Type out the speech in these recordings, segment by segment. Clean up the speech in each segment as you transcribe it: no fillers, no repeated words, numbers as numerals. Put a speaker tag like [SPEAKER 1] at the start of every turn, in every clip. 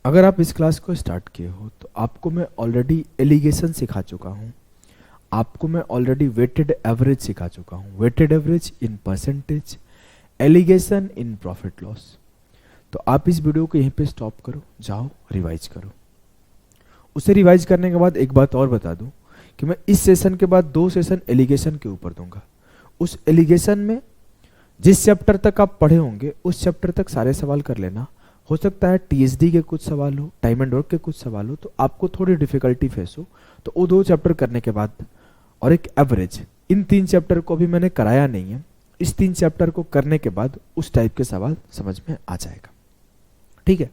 [SPEAKER 1] अगर आप इस क्लास को स्टार्ट किए हो तो आपको मैं ऑलरेडी एलिगेशन सिखा चुका हूँ, आपको मैं ऑलरेडी वेटेड एवरेज सिखा चुका हूँ, weighted average in percentage, alligation in profit loss. तो आप इस वीडियो को यहीं पे स्टॉप करो, जाओ रिवाइज करो। उसे रिवाइज करने के बाद एक बात और बता दूं कि मैं इस सेशन के बाद 2 सेशन एलिगेशन के ऊपर दूंगा। उस एलिगेशन में जिस चैप्टर तक आप पढ़े होंगे उस चैप्टर तक सारे सवाल कर लेना। हो सकता है टीएसडी के कुछ सवाल हो, टाइम एंड वर्क के कुछ सवाल हो, तो आपको थोड़ी डिफिकल्टी फेस हो, तो वो 2 चैप्टर करने के बाद और एक एवरेज, इन 3 चैप्टर को भी मैंने कराया नहीं है, इस 3 चैप्टर को करने के बाद उस टाइप के सवाल समझ में आ जाएगा। ठीक है,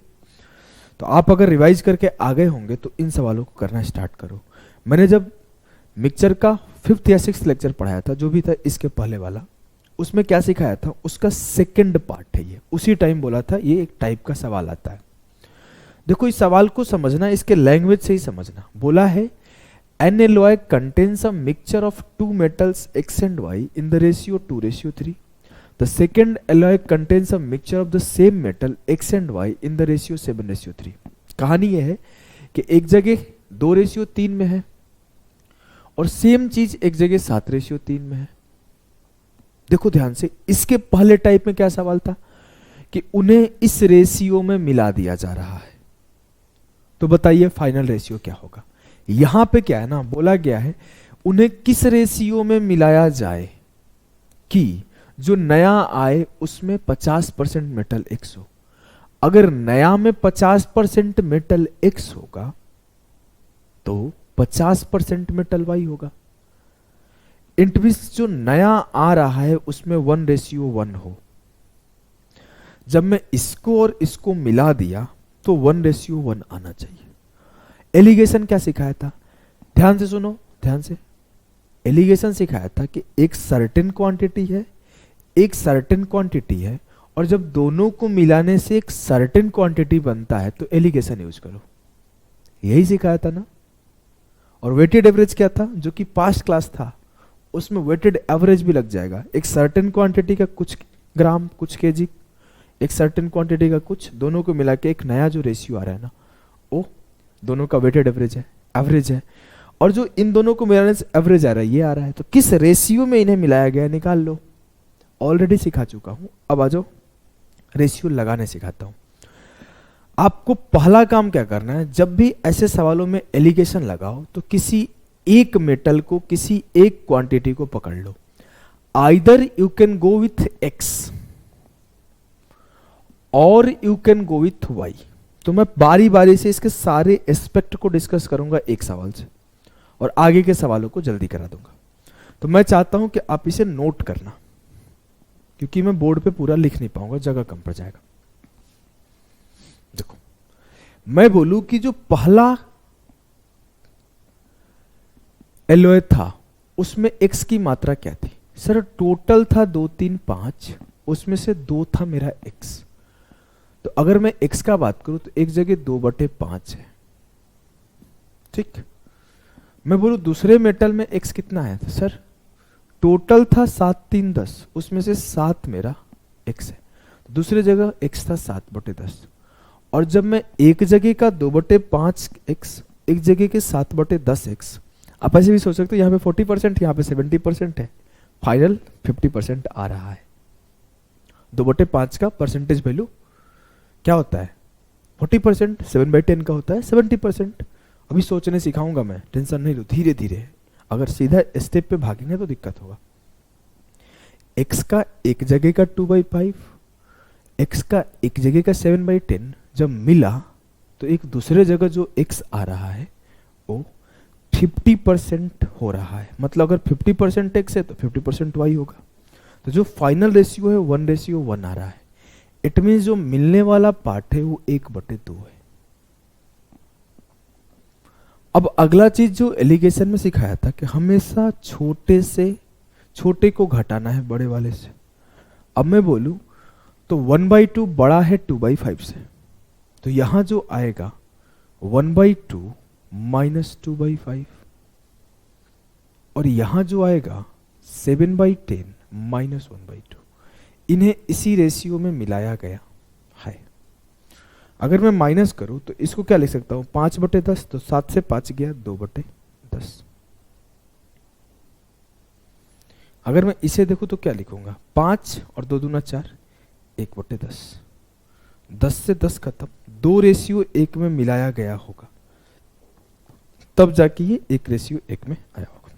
[SPEAKER 1] तो आप अगर रिवाइज करके आ गए होंगे तो इन सवालों को करना स्टार्ट करो। मैंने जब मिक्सचर का 5th या 6th लेक्चर पढ़ाया था, जो भी था इसके पहले वाला, उसमें क्या सिखाया था, उसका सेकंड पार्ट है ये। उसी टाइम बोला था ये एक टाइप का सवाल आता है। देखो इस सवाल को समझना इसके लैंग्वेज से ही समझना। बोला है N alloy contains a mixture of 2 metals X and Y in the ratio 2:3. The second alloy contains a mixture of the same metal X and Y in the ratio 7:3. कहानी यह है कि एक जगह 2:3 में है और सेम चीज एक जगह 7:3 में है। देखो ध्यान से, इसके पहले टाइप में क्या सवाल था कि उन्हें इस रेशियो में मिला दिया जा रहा है, तो बताइए फाइनल रेशियो क्या होगा। यहां पे क्या है ना, बोला गया है उन्हें किस रेशियो में मिलाया जाए कि जो नया आए उसमें 50% मेटल X हो। अगर नया में 50% मेटल X होगा तो 50% मेटल Y होगा। इंटविस जो नया आ रहा है उसमें 1:1 हो। जब मैं इसको और इसको मिला दिया तो 1:1 आना चाहिए। एलिगेशन क्या सिखाया था, ध्यान से सुनो, ध्यान से। एलिगेशन सिखाया था कि एक सर्टेन क्वांटिटी है, एक सर्टेन क्वांटिटी है, और जब दोनों को मिलाने से एक सर्टेन क्वांटिटी बनता है तो एलिगेशन यूज करो। यही सिखाया था ना। और वेटेड एवरेज क्या था, जो कि पास्ट क्लास था, उसमें वेटेड एवरेज भी लग जाएगा। एक सर्टेन क्वांटिटी का कुछ ग्राम, कुछ केजी, एक सर्टेन क्वांटिटी का कुछ, दोनों को मिला के एक नया जो रेशियो आ रहा है ना, वो दोनों का वेटेड एवरेज है, एवरेज है। और जो इन दोनों को मिलाने से एवरेज आ रहा है, ये आ रहा है, तो किस रेशियो में इन्हें मिलाया गया निकाल लो। ऑलरेडी सिखा चुका हूं, अब आ जाओ रेशियो लगाने सिखाता हूं। आपको पहला काम क्या करना है, जब भी ऐसे सवालों में एलिगेशन लगाओ तो किसी एक मेटल को, किसी एक क्वांटिटी को पकड़ लो। Either you can go with X और you can go with Y। तो मैं बारी बारी से इसके सारे एस्पेक्ट को डिस्कस करूंगा एक सवाल से, और आगे के सवालों को जल्दी करा दूंगा। तो मैं चाहता हूं कि आप इसे नोट करना, क्योंकि मैं बोर्ड पे पूरा लिख नहीं पाऊंगा, जगह कम पड़ जाएगा। देखो मैं बोलूं कि जो पहला एलॉय था उसमें X की मात्रा क्या थी। सर टोटल था 2 3 5, उसमें से 2 था मेरा X। तो अगर मैं X का बात करूं तो एक जगह 2/5 है। ठीक, मैं बोलूं दूसरे मेटल में X कितना है, सर टोटल था 7 3 10, उसमें से 7 मेरा X है। दूसरी जगह X था 7/10। और जब मैं एक जगह का 2/5X, एक जगह के 7/10X, आप ऐसे भी सोच सकते हो यहाँ पे 40%, यहाँ पे 70% है, फाइनल 50% आ रहा है। 2/5 का परसेंटेज वैल्यू क्या होता है, 40%, 7/10 का होता है 70%। अभी सोचने सिखाऊंगा मैं, टेंशन नहीं लो, धीरे धीरे। अगर सीधा स्टेप पे भागेंगे तो दिक्कत होगा। X का एक जगह का 2/5, X का एक जगह का 7/10 जब मिला तो एक दूसरे जगह जो X आ रहा है वो 50% हो रहा है। मतलब अगर 50% X है तो 50% Y होगा। तो जो फाइनल रेशियो है 1:1 आ रहा है। इट मीन जो मिलने वाला पार्ट है वो 1/2 है। अब अगला चीज जो एलिगेशन में सिखाया था कि हमेशा छोटे से छोटे को घटाना है बड़े वाले से। अब मैं बोलूं तो 1/2 बड़ा है 2/5 से, तो यहां जो आएगा 1/2 माइनस 2/5, और यहां जो आएगा 7/10 माइनस 1/2। इन्हें इसी रेशियो में मिलाया गया है। अगर मैं माइनस करूं तो इसको क्या लिख सकता हूं, 5/10, तो 7 से 5 गया 2/10। अगर मैं इसे देखूं तो क्या लिखूंगा, 5 और 2 दूना 4, 1/10। 10 से 10 खत्म, 2:1 में मिलाया गया होगा, तब जाके ये 1:1 में आया होगा।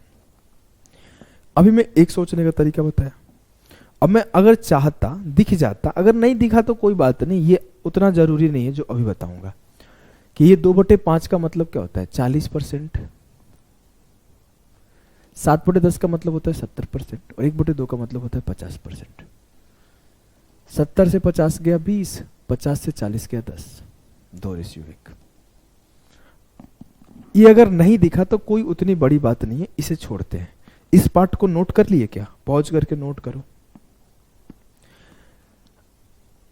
[SPEAKER 1] अभी मैं एक सोचने का तरीका बताया। अब मैं अगर चाहता दिख जाता, अगर नहीं दिखा तो कोई बात नहीं, ये उतना जरूरी नहीं है जो अभी बताऊंगा, कि ये 2/5 का मतलब क्या होता है, 40%। 7/10 का मतलब होता है 70%, और 1/2 का मतलब होता है 50%। 70 से 50 गया 20, 50 से 40 गया 10, 2:1। ये अगर नहीं दिखा तो कोई उतनी बड़ी बात नहीं है, इसे छोड़ते हैं। इस पार्ट को नोट कर लिए क्या, पॉज करके नोट करो।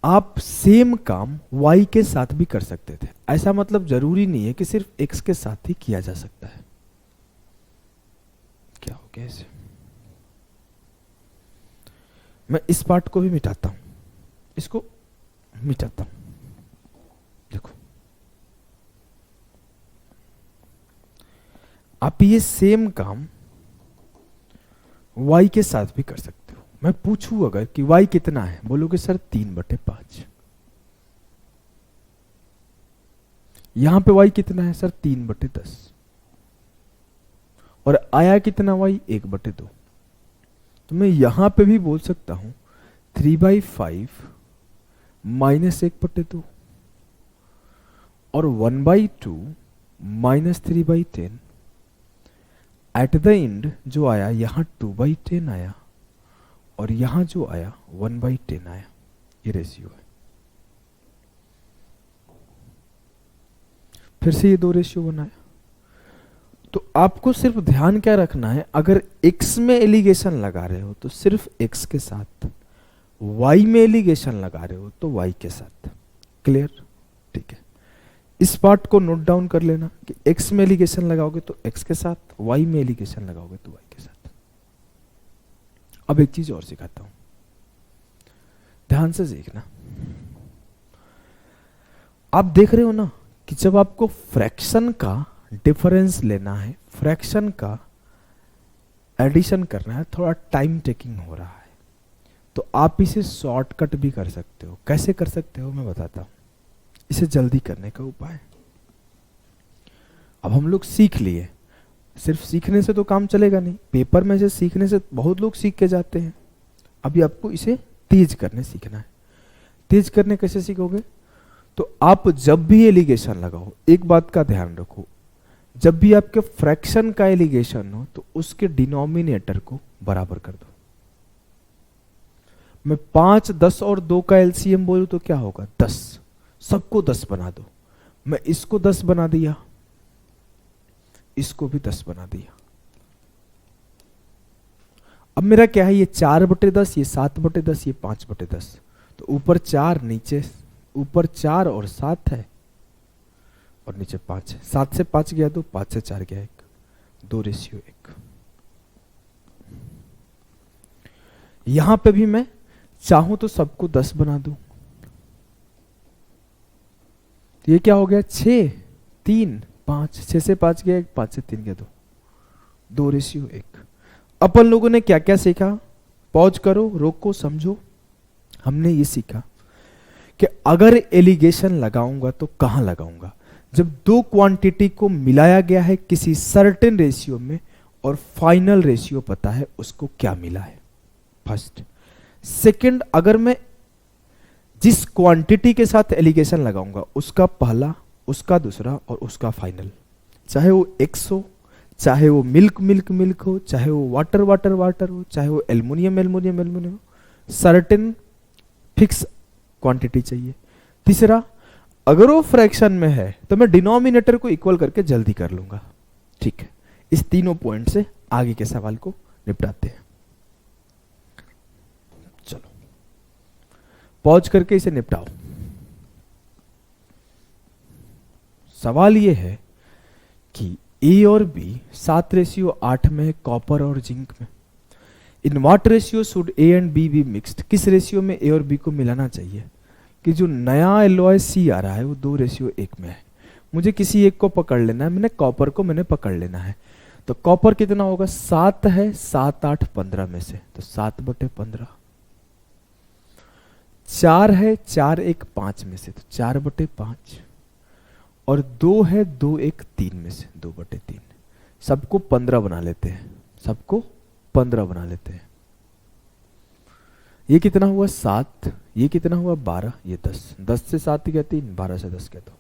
[SPEAKER 1] आप सेम काम y के साथ भी कर सकते थे, ऐसा मतलब जरूरी नहीं है कि सिर्फ x के साथ ही किया जा सकता है। क्या हो गया इसे, मैं इस पार्ट को भी मिटाता हूं, इसको मिटाता हूं। देखो आप ये सेम काम y के साथ भी कर सकते हो। मैं पूछूं अगर कि y कितना है, बोलोगे सर 3/5। यहां पे y कितना है सर, 3/10। और आया कितना y, 1/2। तो मैं यहां पे भी बोल सकता हूं 3/5 माइनस 1/2, और 1/2 माइनस 3/10। एट द एंड जो आया यहां 2/10 आया, और यहां जो आया 1/10 आया। ये रेशियो है। फिर से ये 2 रेशियो बनाया। तो आपको सिर्फ ध्यान क्या रखना है, अगर x में एलिगेशन लगा रहे हो तो सिर्फ x के साथ, y में एलिगेशन लगा रहे हो तो y के साथ। क्लियर, ठीक है। इस पार्ट को नोट डाउन कर लेना कि x में एलिगेशन लगाओगे तो x के साथ, y में एलिगेशन लगाओगे तो y के साथ। अब एक चीज और सिखाता हूं, ध्यान से देखना। आप देख रहे हो ना कि जब आपको फ्रैक्शन का डिफरेंस लेना है, फ्रैक्शन का एडिशन करना है, थोड़ा टाइम टेकिंग हो रहा है, तो आप इसे शॉर्टकट भी कर सकते हो। कैसे कर सकते हो मैं बताता हूं, इसे जल्दी करने का उपाय। अब हम लोग सीख लिए, सिर्फ सीखने से तो काम चलेगा नहीं, पेपर में से सीखने से बहुत लोग सीख के जाते हैं। अभी आपको इसे तेज करने सीखना है। तेज करने कैसे सीखोगे, तो आप जब भी एलिगेशन लगाओ, एक बात का ध्यान रखो, जब भी आपके फ्रैक्शन का एलिगेशन हो तो उसके डिनोमिनेटर को बराबर कर दो। मैं 5, 10 और 2 का एलसीएम बोलूं तो क्या होगा, 10। सबको 10 बना दो। मैं इसको 10 बना दिया, इसको भी 10 बना दिया। अब मेरा क्या है, ये 4/10, ये 7/10, ये 5/10। तो ऊपर 4, नीचे ऊपर 4 और 7 है, और नीचे 5 है। 7 से 5 गया 2, 5 से 4 गया 1, 2:1। यहां पे भी मैं चाहूं तो सबको 10 बना दूं। तो ये क्या हो गया, 6, 3, 5। 6 से 5 गया 1, 5 से 3 गया 2, 2:1। अपन लोगों ने क्या क्या सीखा, पॉज करो, रोको, समझो। हमने ये सीखा कि अगर एलिगेशन लगाऊंगा तो कहां लगाऊंगा, जब दो क्वांटिटी को मिलाया गया है किसी सर्टेन रेशियो में और फाइनल रेशियो पता है उसको क्या मिला है, फर्स्ट। सेकंड, अगर मैं जिस क्वांटिटी के साथ एलिगेशन लगाऊंगा उसका पहला, उसका दूसरा और उसका फाइनल, चाहे वो एक्स हो, चाहे वो मिल्क मिल्क मिल्क हो, चाहे वो वाटर वाटर वाटर हो, चाहे वो एल्युमिनियम एल्युमिनियम एल्युमिनियम हो, सर्टेन फिक्स क्वांटिटी चाहिए। तीसरा, अगर वो फ्रैक्शन में है तो मैं डिनोमिनेटर को इक्वल करके जल्दी कर लूंगा। ठीक है, इस तीनों पॉइंट से आगे के सवाल को निपटाते हैं। चलो पॉज करके इसे निपटाओ। सवाल ये है कि ए और बी 7:8 में है, कॉपर और जिंक में। In what ratio should A and B be mixed, किस रेशियो में ए और बी को मिलाना चाहिए। कि जो नया एलॉय सी आ रहा है वो 2:1 में है। मुझे किसी एक को पकड़ लेना है, मैंने कॉपर को मैंने पकड़ लेना है। तो कॉपर कितना होगा, 7 है, 7, 8, 15 में से, तो 7/15। 4 है, 4, 1, 5 में से, तो 4/5। और 2 है, 2, 1, 3 में से, 2/3। सबको 15 बना लेते हैं, सबको 15 बना लेते हैं। ये कितना हुआ 7, ये कितना हुआ 12, ये 10। 10 से 7 गया 3, 12 से 10 गया 2।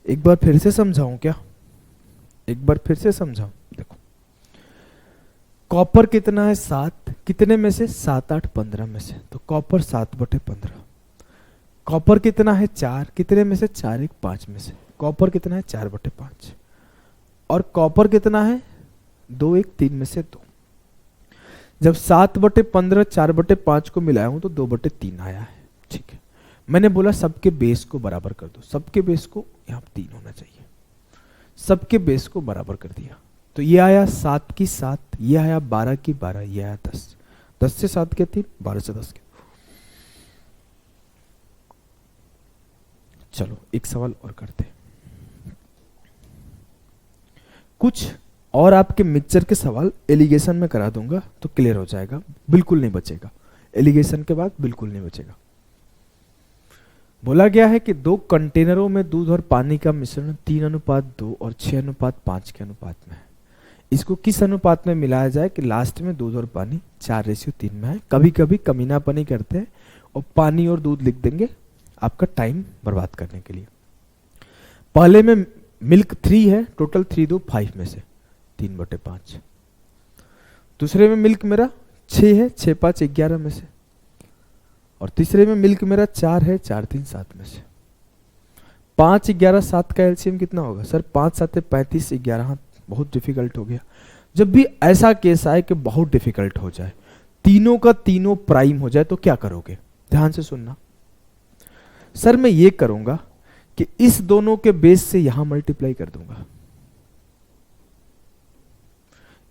[SPEAKER 1] एक बार फिर से समझाऊं क्या, एक बार फिर से समझाऊं। देखो कॉपर कितना है 7, कितने में से, 7, 8, 15 में से, तो कॉपर 7/15। कॉपर कितना है 4, कितने में से, 4, 1, 5 में से, कॉपर कितना है 4/5। और कॉपर कितना है 2, 1, 3 में से 2। जब 7/15 4/5 को मिलाया हूं तो 2/3 आया है। ठीक है, मैंने बोला सबके बेस को बराबर कर दो, सबके बेस को यहां 3 होना चाहिए, सबके बेस को बराबर कर दिया। तो ये आया 7 की 7, ये आया 12 की 12, ये आया 10। 10 से 7 के 3, 12 से 10 के। चलो एक सवाल और करते हैं, कुछ और आपके मिक्सचर के सवाल एलिगेशन में करा दूंगा तो क्लियर हो जाएगा, बिल्कुल नहीं बचेगा, एलिगेशन के बाद बिल्कुल नहीं बचेगा। बोला गया है कि 2 कंटेनरों में दूध और पानी का मिश्रण 3:2 और 6:5 के अनुपात में है। इसको किस अनुपात में मिलाया जाए कि लास्ट में दूध और पानी 4:3 में है। कभी कभी कमीनापनी करते हैं और पानी और दूध लिख देंगे आपका टाइम बर्बाद करने के लिए। पहले में मिल्क 3 है, टोटल 3, 2, 5 में से 3/5। दूसरे में मिल्क मेरा 6 है, 6, 5, 11 में से। और तीसरे में मिल्क मेरा 4 है, 4, 3, 7 में से। 5, 11, 7 का एलसीएम कितना होगा सर, 5, 7, 35, 11। हाँ बहुत डिफिकल्ट हो गया। जब भी ऐसा केस आए कि बहुत डिफिकल्ट हो जाए, तीनों का तीनों प्राइम हो जाए, तो क्या करोगे, ध्यान से सुनना। सर मैं ये करूंगा कि इस दोनों के बेस से यहां मल्टीप्लाई कर दूंगा,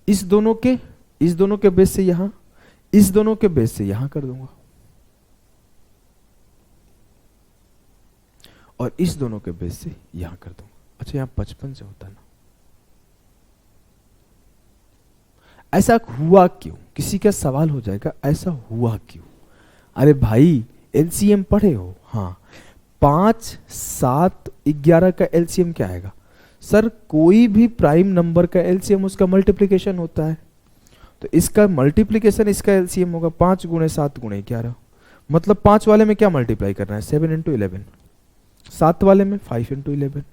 [SPEAKER 1] इस दोनों के बेस से यहां, इस दोनों के बेस से यहां कर दूंगा, और इस दोनों के बेस से यहां कर दूंगा। अच्छा यहां 55 से होता ना, ऐसा हुआ क्यों, किसी का सवाल हो जाएगा ऐसा हुआ क्यों। अरे भाई एलसीएम पढ़े हो, हाँ 5, 7, 11 का एलसीएम क्या आएगा सर, कोई भी प्राइम नंबर का एलसीएम उसका मल्टीप्लिकेशन होता है, तो इसका मल्टीप्लिकेशन इसका एलसीएम होगा 5 × 7 × 11। मतलब 5 वाले में क्या मल्टीप्लाई करना है, 7 × 11, 7 वाले में 5 × 11,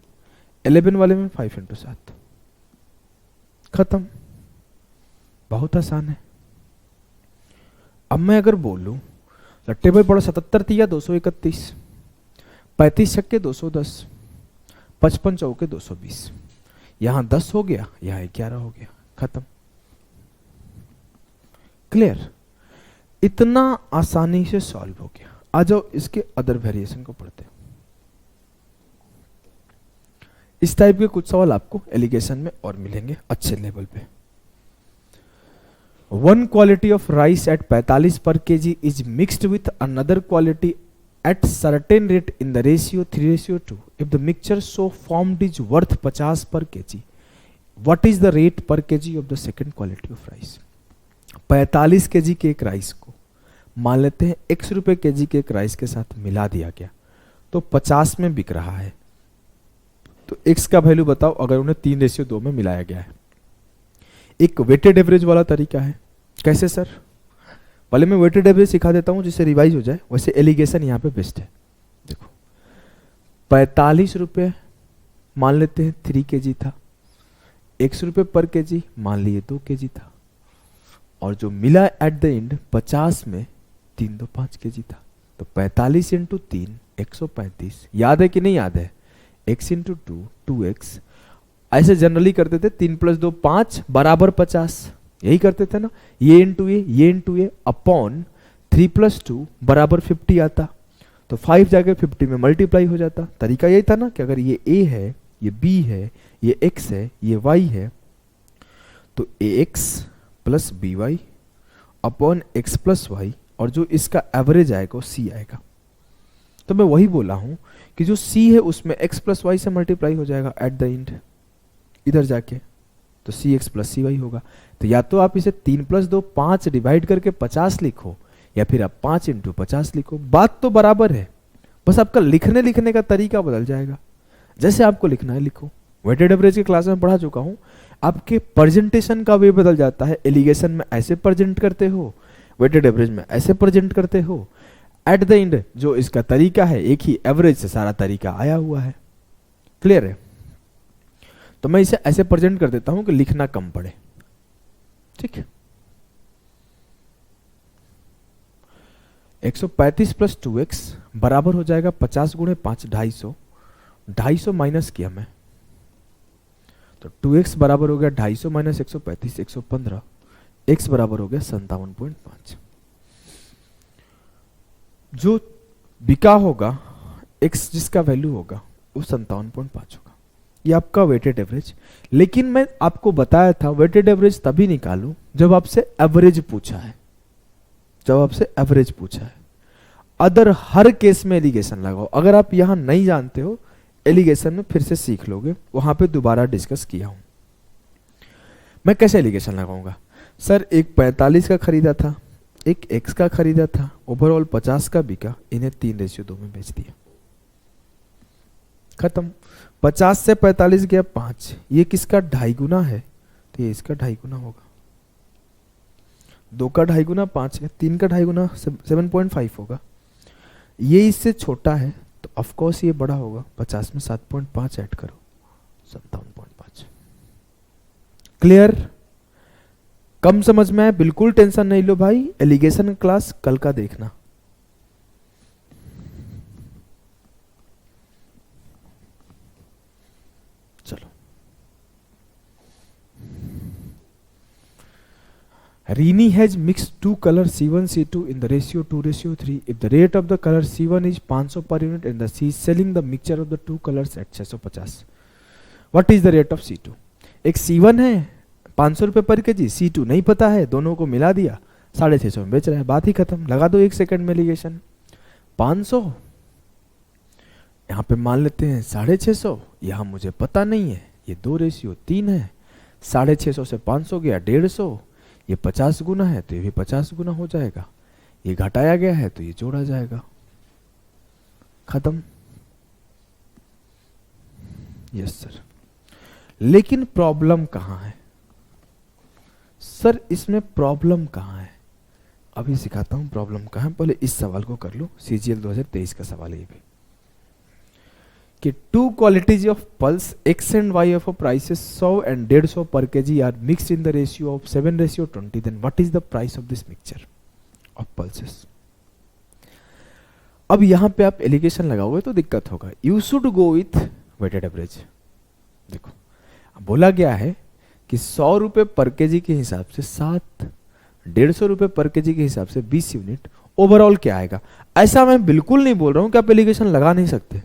[SPEAKER 1] 11 वाले में 5 × 7, खत्म। बहुत आसान है। अब मैं अगर बोलूं लट्टे भाई पढ़ो 77 तिया 231, 35 छक्के 210, 55 चौके 220, यहां 10 हो गया, यहां 11 हो गया, खत्म। क्लियर, इतना आसानी से सॉल्व हो गया। आ जाओ इसके अदर वेरिएशन को पढ़ते हैं। इस टाइप के कुछ सवाल आपको एलिगेशन में और मिलेंगे अच्छे लेवल पे। 1 quality of rice at 45 per kg is mixed with another quality at certain rate in the ratio 3:2. If the mixture so formed is worth 50 per kg, what is the rate per kg of the second quality of rice? 45 kg के एक rice को मान लेते हैं x रुपए kg के एक rice के साथ मिला दिया गया, तो 50 में बिक रहा है, तो x का वैल्यू बताओ अगर उन्हें 3:2 में मिलाया गया है। एक वेटेड एवरेज वाला तरीका है। कैसे सर, पहले मैं वेटेड एवरेज सिखा देता हूं जिससे रिवाइज हो जाए, वैसे एलिगेशन यहां पे बेस्ट है। देखो 45 रुपए मान लेते हैं 3 kg था, 100 रुपए पर kg मान लिए 2 kg था, और जो मिला एट द एंड 50 में 3, 2, 5 kg था, तो 45 × 3 135। याद है कि नहीं याद है, x × 2 2x। ऐसे जनरली करते थे 3 + 2 5 बराबर 50, यही करते थे ना, ये इंटू ये अपॉन 3 + 2 बराबर 50 आता, तो 5 जाके 50 में मल्टीप्लाई हो जाता। तरीका यही था ना कि अगर ये a है, ये b है, ये x है, ये y है, तो ax + by upon x + y और जो इसका एवरेज आएगा वो सी आएगा। तो मैं वही बोला हूं कि जो सी है उसमें एक्स प्लस वाई से मल्टीप्लाई हो जाएगा एट द एंड इधर जाके, तो सी एक्स प्लस सी वाई होगा। तो या तो आप इसे 3+2 5 डिवाइड करके 50 लिखो, या फिर आप 5 इंटू 50 लिखो, बात तो बराबर है, बस आपका लिखने का तरीका बदल जाएगा। जैसे आपको लिखना है लिखो। वेटेड एवरेज की क्लास में पढ़ा चुका हूं, आपके प्रेजेंटेशन का वे बदल जाता है। एलिगेशन में ऐसे प्रेजेंट करते हो, वेटेड एवरेज में ऐसे प्रेजेंट करते हो। एट द एंड जो इसका तरीका है एक ही, एवरेज से सारा तरीका आया हुआ है। क्लियर है? तो मैं इसे ऐसे प्रेजेंट कर देता हूं कि लिखना कम पड़े। ठीक है, 135 प्लस 2x बराबर हो जाएगा 50 गुणे 5 250। 250 माइनस किया मैं, तो 2x बराबर हो गया 250 माइनस 135 115। x बराबर हो गया 57.5। जो बिका होगा x जिसका वैल्यू होगा वो 57.5 होगा। ये आपका वेटेड एवरेज। लेकिन मैं आपको बताया था वेटेड एवरेज तभी निकालू जब आपसे एवरेज पूछा है, जब आपसे एवरेज पूछा है। अदर हर केस में एलिगेशन लगाओ। अगर आप यहां नहीं जानते हो, एलिगेशन में फिर से सीख लोगे, वहां पे दोबारा डिस्कस किया हूं। मैं कैसे एलिगेशन लगाऊंगा? सर एक 45 का खरीदा था, एक x का खरीदा था, ओवरऑल 50 का बिका, इन्हें 3:2 में बेच दिया, खत्म। 50 से 45 गया 5, ये किसका 2.5 गुना है, तो ये इसका 2.5 गुना होगा। 2 का 2.5 गुना 5 है, 3 का 2.5 गुना 7.5 होगा। ये इससे छोटा है तो ऑफ कोर्स ये बड़ा होगा। 50 में 7.5 ऐड करो, 57.5। क्लियर? कम समझ में आए? बिल्कुल टेंशन नहीं लो भाई, एलिगेशन क्लास कल का देखना। चलो, Rini has mixed two colors C1 C2 in the ratio 2:3. If the rate of the color C1 is 500 per unit and the she is selling the mixture of the two colors at 650, what is the rate of C2? एक C1 है 500 रुपए पर KG, C2 नहीं पता है, दोनों को मिला दिया 650 में बेच रहा है, बात ही खत्म। लगा दो 1 सेकंड में एलिगेशन। 500 यहाँ पे मान लेते हैं 650, यहाँ मुझे पता नहीं है, ये 2:3 है। 650 से 500 गया 150, ये 50 गुना है तो ये भी 50 गुना हो जाएगा, ये घटाया गया है तो ये जोड़ा जाएगा, खत्म। Yes sir. लेकिन प्रॉब्लम कहां है सर? इसमें प्रॉब्लम कहां है? अभी सिखाता हूं प्रॉब्लम कहां है। पहले इस सवाल को कर लो, CGL 2023 का सवाल है ये भी, कि two qualities of pulse X and Y of prices 100 and 150 पर KG are mixed in the ratio of 7:20, then what is the price of this mixture of pulses. अब यहां पे आप एलिगेशन लगाओगे तो दिक्कत होगा। You should go with weighted average. देखो बोला गया है कि 100 रुपए पर केजी के हिसाब से 7, 150 रुपए पर केजी के हिसाब से 20 यूनिट, ओवरऑल क्या आएगा। ऐसा मैं बिल्कुल नहीं बोल रहा हूं कि आप एलिगेशन लगा नहीं सकते।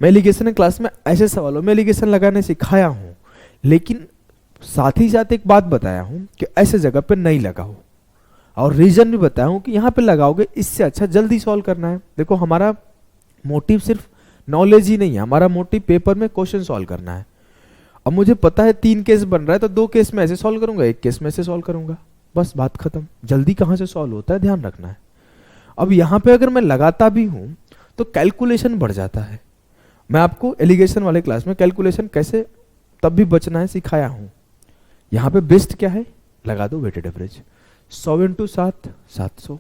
[SPEAKER 1] मैं एलिगेशन क्लास में ऐसे सवालों में एलिगेशन लगाने सिखाया हूं, लेकिन साथ ही साथ एक बात बताया हूं कि ऐसे जगह पे नहीं लगाओ, और रीजन भी बताया हूं कि यहां पे लगाओगे इससे अच्छा जल्दी सॉल्व करना है। देखो हमारा मोटिव सिर्फ नॉलेज ही नहीं है, हमारा मोटिव पेपर में क्वेश्चन सॉल्व करना है। अब मुझे पता है 3 केस बन रहा है तो 2 केस में ऐसे सॉल्व करूंगा, 1 केस में ऐसे सॉल्व करूंगा, बस बात खत्म। जल्दी कहां से सॉल्व होता है ध्यान रखना है। अब यहां पे अगर मैं लगाता भी हूं तो कैलकुलेशन बढ़ जाता है। मैं आपको एलिगेशन वाले क्लास में कैलकुलेशन कैसे तब भी बचना है सिखाया हूं। यहां पे बेस्ट क्या है, लगा दो weighted average. 100 into 7 700,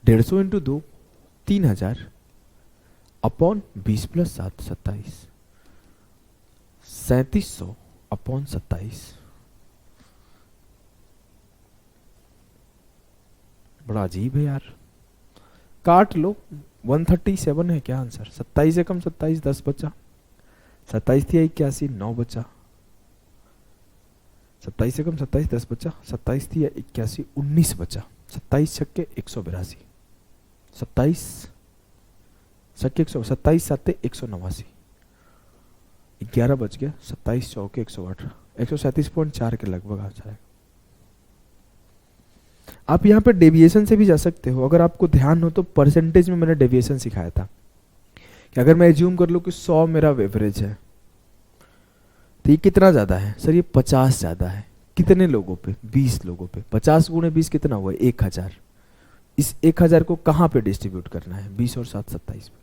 [SPEAKER 1] 150 into 2 3000 upon 20 plus 7 27, 3700 upon 27। बड़ा अजीब है यार, काट लो। 137 है क्या आंसर? 27 से कम 27 10 बचा, 27 थी 81 9 बचा, 27 से कम 27 10 बचा, 27 थी 81 19 बचा, 27 छक्के 182, 27 छक्के 27 साते 189, 11 बच गया, 27 चौके 118, 137.4 के लगभग आ जाएगा। आप यहाँ पे डेविएशन से भी जा सकते हो। अगर आपको ध्यान हो तो परसेंटेज में मैंने डेविएशन सिखाया था कि अगर मैं एज्यूम कर लूँ कि 100 मेरा एवरेज है, तो ये कितना ज़्यादा है सर? ये 50 ज़्यादा है। कितने लोगों पे? 20 लोगों पे। 50 गुणे 20 कितना हुआ? 1000। इस 1000 को कहाँ पे डिस्ट्रीब्यूट करना है? 20 और 7 27 पे।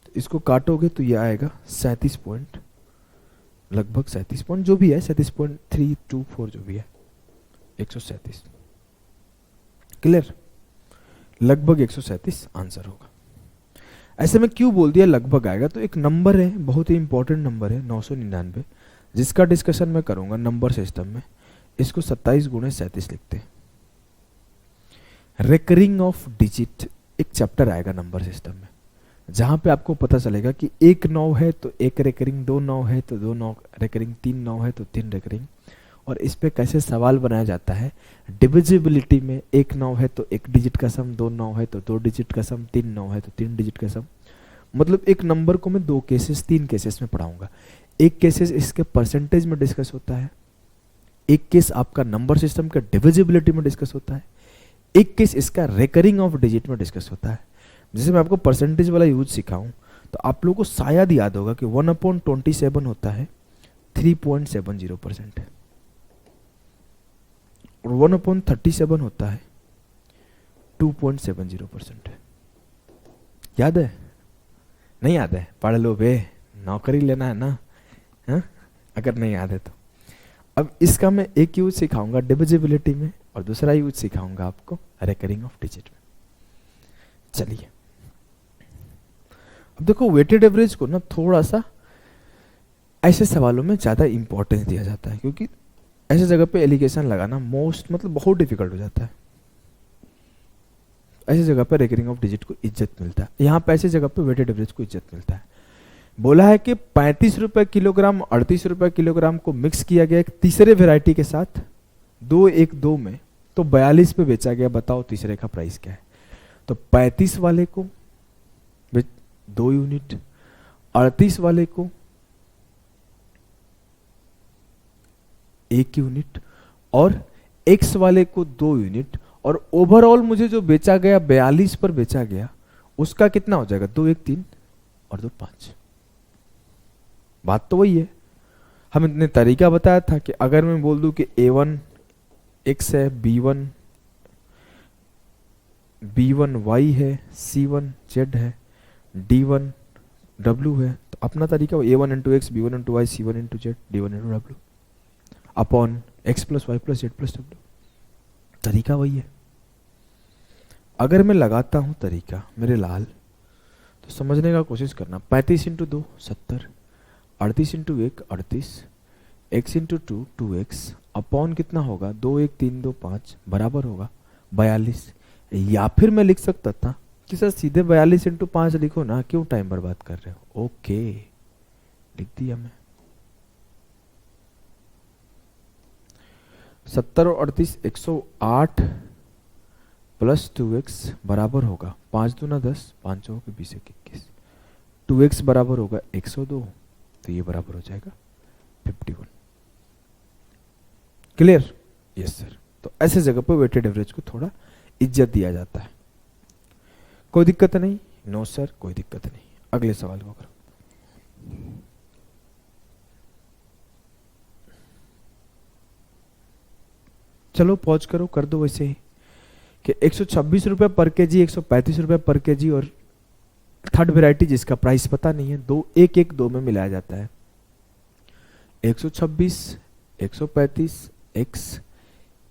[SPEAKER 1] तो इसको काटोगे तो ये आएगा 37 पॉइंट, लगभग 37 पॉइंट जो भी है, 37.324 जो भी है, 137। क्लियर? लगभग 137 आंसर होगा। ऐसे में क्यों बोल दिया लगभग आएगा? तो एक नंबर है, बहुत ही इंपॉर्टेंट नंबर है 999, जिसका डिस्कशन मैं करूंगा नंबर सिस्टम में। इसको 27 गुणे 37 लिखते हैं। रिकरिंग ऑफ डिजिट एक चैप्टर आएगा नंबर सिस्टम में, जहां पे आपको पता चलेगा कि एक 9 है तो एक रिकरिंग, 2 9 है तो 2 9 रिकरिंग, 3 9 है तो 3 रिकरिंग। और इस पे कैसे सवाल बनाया जाता है डिविजिबिलिटी में। एक 9 है तो एक डिजिट का सम, 2 9 है तो 2 डिजिट का सम, 3 9 है तो 3 डिजिट का सम। मतलब एक नंबर को मैं 2 केसेस 3 केसेस में पढ़ाऊंगा। एक केसेस इसके परसेंटेज में डिस्कस होता है, एक केस आपका नंबर सिस्टम का डिविजिबिलिटी में डिस्कस होता है, एक केस इसका रिकरिंग ऑफ डिजिट में डिस्कस होता है। जैसे मैं आपको परसेंटेज वाला यूज सिखाऊं तो आप लोगों को शायद याद होगा कि 1/27 होता है 3.70% और 1/37 होता है 2.70%। याद है? नहीं याद है? पढ़ लो बे, नौकरी लेना है ना, हा? अगर नहीं याद है तो अब इसका मैं एक यूज सिखाऊंगा डिविजिबिलिटी में और दूसरा यूज सिखाऊंगा आपको रिकरिंग ऑफ डिजिट में। चलिए अब देखो, वेटेड एवरेज को ना थोड़ा सा ऐसे सवालों में ज्यादा इंपॉर्टेंस दिया जाता है, क्योंकि ऐसे जगह पे एलिगेशन लगाना मतलब बहुत डिफिकल्ट हो जाता है। ऐसी जगह पे रिकरिंग ऑफ डिजिट को इज्जत मिलता है, यहाँ पे ऐसी जगह पे वेटेड एवरेज को इज्जत मिलता है। बोला है कि 35 रुपए किलोग्राम 38 रुपए किलोग्राम को मिक्स किया गया एक तीसरे वेराइटी के साथ 212 में, तो 42 पे बेचा गया। बताओ तीसरे का प्राइस क्या है? तो 35 वाले को 2 यूनिट, 38 वाले को 1 यूनिट और एक्स वाले को 2 यूनिट, और ओवरऑल मुझे जो बेचा गया 42 पर बेचा गया, उसका कितना हो जाएगा? 2 1 3 और 2 5। बात तो वही है। हम इतने तरीका बताया था कि अगर मैं बोल दूं कि A1 x है, B1 y है, C1 z है, D1 w है, तो अपना तरीका A1 into x, B1 into y, C1 into z, D1 into w upon x plus Y plus Z plus W. तरीका वही है। अगर मैं लगाता हूं तरीका मेरे लाल, तो समझने का कोशिश करना। 35 into 2 70, 38 into 1 38, x into 2 2x upon कितना होगा? 2 1 3 2 5 बराबर होगा 42। या फिर मैं लिख सकता था कि सर सीधे 42 इंटू 5 लिखो ना, क्यों टाइम बर्बाद कर रहे हो? ओके, लिख दिया मैं। 70 और 38 108 प्लस 2x बराबर होगा 5 दूना 10, 5 चौक 20 21। 2x बराबर होगा 102, तो ये बराबर हो जाएगा 51। क्लियर? Yes sir. तो ऐसे जगह पर वेटेड एवरेज को थोड़ा इज्जत दिया जाता है। कोई दिक्कत नहीं? नो सर, कोई दिक्कत नहीं। अगले सवाल को करो। चलो पॉज करो, कर दो वैसे ही कि 126 रुपए पर केजी, 135 रुपए पर केजी और थर्ड वेराइटी जिसका प्राइस पता नहीं है, 2 1 1 2 में मिलाया जाता है। 126 135 x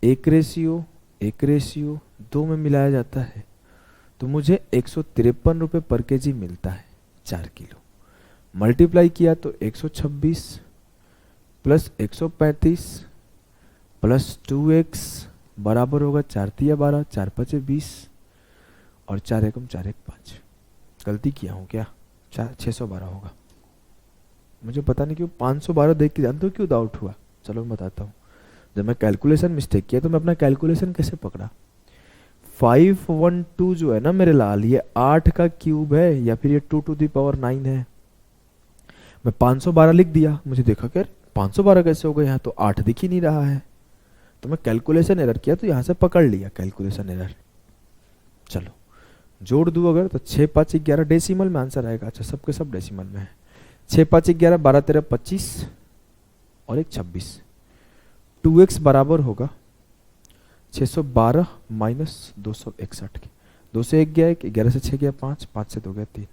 [SPEAKER 1] 1:1 में मिलाया जाता है, तो मुझे 153 रुपए पर केजी मिलता है 4 किलो। मल्टीप्लाई किया तो 126 प्लस 135 प्लस 2x बराबर होगा 4 3 12, 4 5 20 और 4 1 4 1 5। गलती किया हूँ क्या? 612 होगा। मुझे पता नहीं क्यों 512 देख के जानते हो क्यों डाउट हुआ? चलो मैं बताता हूँ। जब मैं कैलकुलेशन मिस्टेक किया तो मैं अपना कैलकुलेशन कैसे पकड़ा? 512 जो है ना मेरे लाल, ये 8 का क्यूब है या फिर ये 2 to the power 9 है। मैं 512 लिख दिया, मुझे देखा क्या 512 कैसे हो गया? यहाँ तो 8 दिख ही नहीं रहा है। तो मैं कैलकुलेशन एरर किया तो यहाँ से पकड़ लिया कैलकुलेशन एरर। चलो जोड़ दूँ अगर तो 6 5 11 डेसिमल में आंसर आएगा। अच्छा सबके सब डेसिमल में है। 6 5 11 12 13 25 और एक 26। 2x बराबर होगा 612 माइनस 261 के। 2 से 1 गया 1, 11 से 6 गया 5, 5 से 2 गया 3।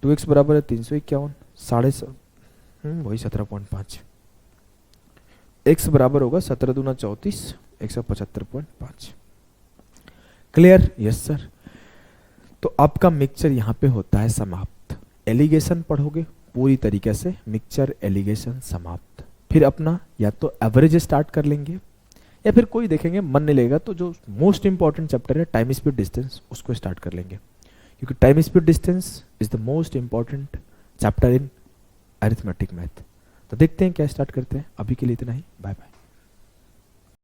[SPEAKER 1] 2x बराबर है 351 साढ़े वही 17.5। x बराबर होगा 17 दूना 34 175.5। क्लियर? Yes sir. तो आपका मिक्सचर यहाँ पे होता है समाप्त। एलिगेशन पढ़ोगे पूरी तरीके से, मिक्सचर एलिगेशन समाप्त। फिर अपना या तो एवरेज स्टार्ट कर लेंगे या फिर कोई देखेंगे मन नहीं लगेगा तो जो मोस्ट इंपॉर्टेंट चैप्टर है टाइम स्पीड डिस्टेंस उसको स्टार्ट कर लेंगे, क्योंकि time speed distance is the most important chapter in arithmetic math. तो देखते हैं क्या स्टार्ट करते हैं। अभी के लिए इतना ही, बाय बाय।